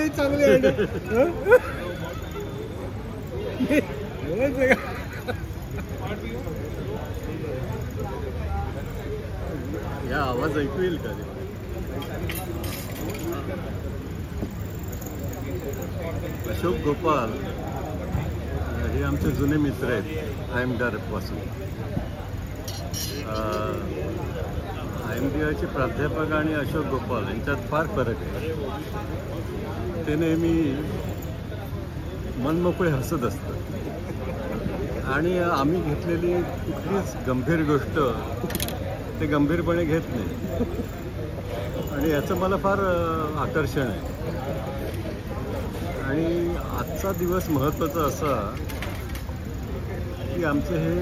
हे चांगले या आवाज ऐकू येईल का? अशोक गोपाल हे आमचे जुने मित्र आहेत IMDR पासून. IMDRचे प्राध्यापक आणि अशोक गोपाल यांच्यात फार फरक आहे. ते नेहमी मनमोकळे हसत असतात आणि आम्ही घेतलेली कुठलीच गंभीर गोष्ट ते गंभीरपणे घेत नाही आणि याचं मला फार आकर्षण आहे. आणि आजचा दिवस महत्त्वाचा असा की आमचे हे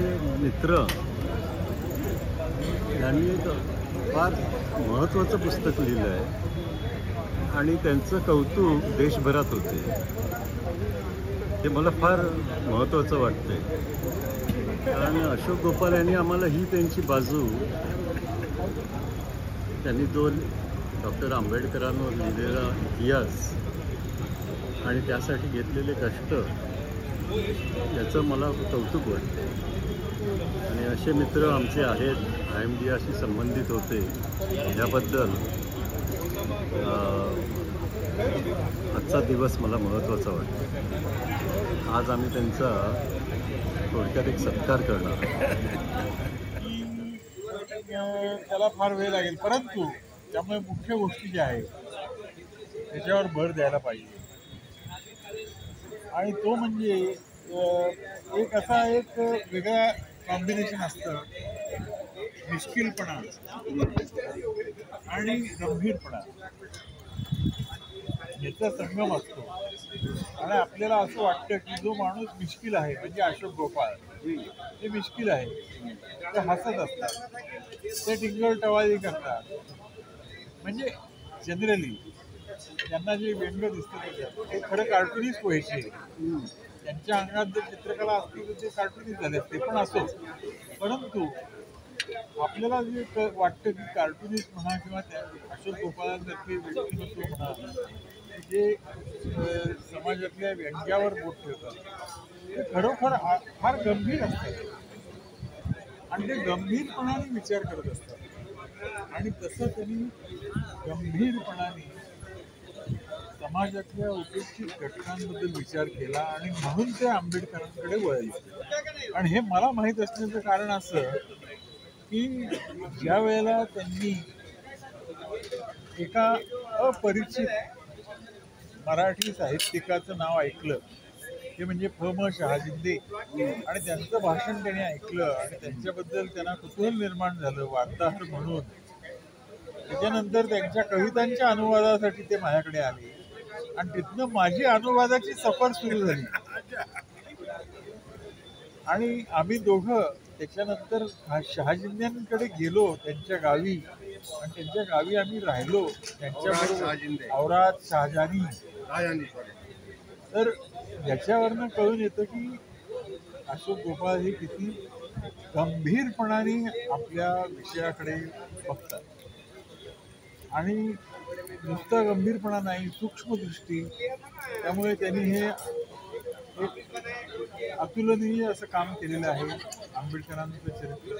मित्र यांनी एक फार महत्त्वाचं पुस्तक लिहिलं आहे आणि त्यांचं कौतुक देशभरात होते. हे मला फार महत्त्वाचं वाटतंय. कारण अशोक गोपाल यांनी आम्हाला ही त्यांची बाजू, त्यांनी जो डॉक्टर आंबेडकरांवर लिहिलेला इतिहास आणि त्यासाठी घेतलेले कष्ट, याचं मला कौतुक वाटते. आणि असे मित्र आमचे आहेत, IMDRशी संबंधित होते, याबद्दल आजचा दिवस मला महत्त्वाचा वाटतो. आज आम्ही त्यांचा थोडक्यात एक सत्कार करणार. त्याला फार वेळ लागेल, परंतु त्यामुळे मुख्य गोष्टी ज्या आहेत त्याच्यावर भर द्यायला पाहिजे. आणि तो म्हणजे एक असा एक वेगळा कॉम्बिनेशन असतं, मिश्किलपणा आणि गंभीरपणा याचा संगम असतो. आणि आपल्याला असं वाटतं की जो माणूस मिश्किल आहे म्हणजे अशोक गोपाळ, ते मिश्किल आहे, ते हसत असतात, ते टिंगल टवाळी करतात. म्हणजे जनरली त्यांना जे व्यंग दिसतं ते खरं कार्टुनिस्ट व्हायचे. त्यांच्या अंगात जर चित्रकला असती तर ते कार्टुनिस्ट झाले असते. पण असो, परंतु आपल्याला जे वाटतं की कार्टुनिस्ट म्हणा किंवा त्या अशोक गोपाळांसारखे व्यक्तिमत्व म्हणा जे समाजातल्या व्यंग्यावर बोट ठेवतात, ते खरोखर फार गंभीर असतात आणि ते गंभीरपणाने विचार करत असतात. आणि तसं त्यांनी गंभीरपणाने समाजातल्या उपेक्षित घटकांबद्दल विचार केला आणि म्हणून ते आंबेडकरांकडे वळले. आणि हे मला माहीत असण्याचं कारण असं की ज्या वेळेला त्यांनी एका अपरिचित मराठी साहित्यिकाचं नाव ऐकलं, ते म्हणजे फ.म. शहाजिंदे, आणि त्यांचं भाषण त्याने ऐकलं आणि त्यांच्याबद्दल त्यांना कुतूहल निर्माण झालं वार्ताहर म्हणून. त्याच्यानंतर त्यांच्या कवितांच्या अनुवादासाठी ते माझ्याकडे आले आणि तिथनं माझी अनुवादाची सफर सुरू झाली. आणि आम्ही दोघं त्याच्यानंतर शहाजिंद्यांकडे गेलो त्यांच्या गावी आणि त्यांच्या गावी आम्ही राहिलो त्यांच्याबरोबर. औराद शहाजानी. तर याच्यावरनं कळून येतं की अशोक गोपाळ हे किती गंभीरपणाने आपल्या विषयाकडे बघतात. आणि नुसता गंभीरपणा नाही, सूक्ष्मदृष्टी. त्यामुळे त्यांनी हे एक अतुलनीय असं काम केलेलं आहे आंबेडकरांचं चरित्र.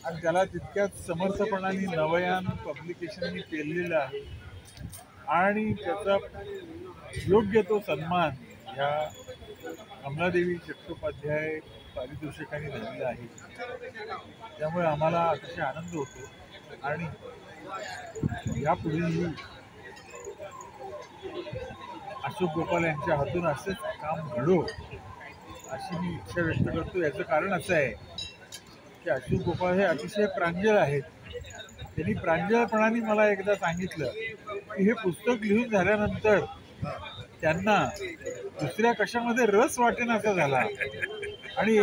आणि त्याला तितक्याच समर्थपणाने नवयान पब्लिकेशननी केलेलं आहे आणि त्याचा योग्य तो सन्मान ह्या कमलादेवी चट्टोपाध्याय पारितोषिकाने झालेला आहे. त्यामुळे आम्हाला अतिशय आनंद होतो आणि यापुढेही अशोक गोपाल यांच्या हातून असंच काम घडो अशी मी इच्छा व्यक्त करतो. याचं कारण असं आहे की अशोक गोपाळ हे अतिशय प्रांजळ आहेत. त्यांनी प्रांजळपणाने मला एकदा सांगितलं की हे पुस्तक लिहून झाल्यानंतर त्यांना दुसऱ्या कशामध्ये रस वाटेनासा झाला आणि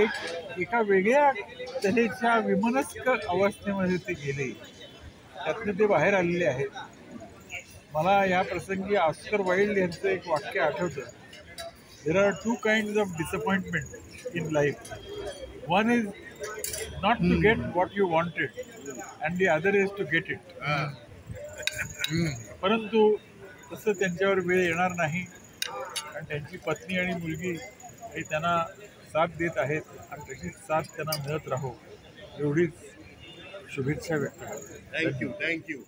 एका वेगळ्या तऱ्हेच्या विमनस्क अवस्थेमध्ये ते गेले. त्यातनं ते बाहेर आलेले आहेत. मला या प्रसंगी ऑस्कर वाइल्ड यांचं एक वाक्य आठवतं. There are two kinds of disappointment in life. One is not to get what you wanted and the other is to get it. परंतु तसं त्यांच्यावर वेळ येणार नाही, कारण त्यांची पत्नी आणि मुलगी हे त्यांना साथ देत आहेत आणि तशीच साथ त्यांना मिळत राहो एवढीच शुभेच्छा व्यक्त करतो. थँक्यू.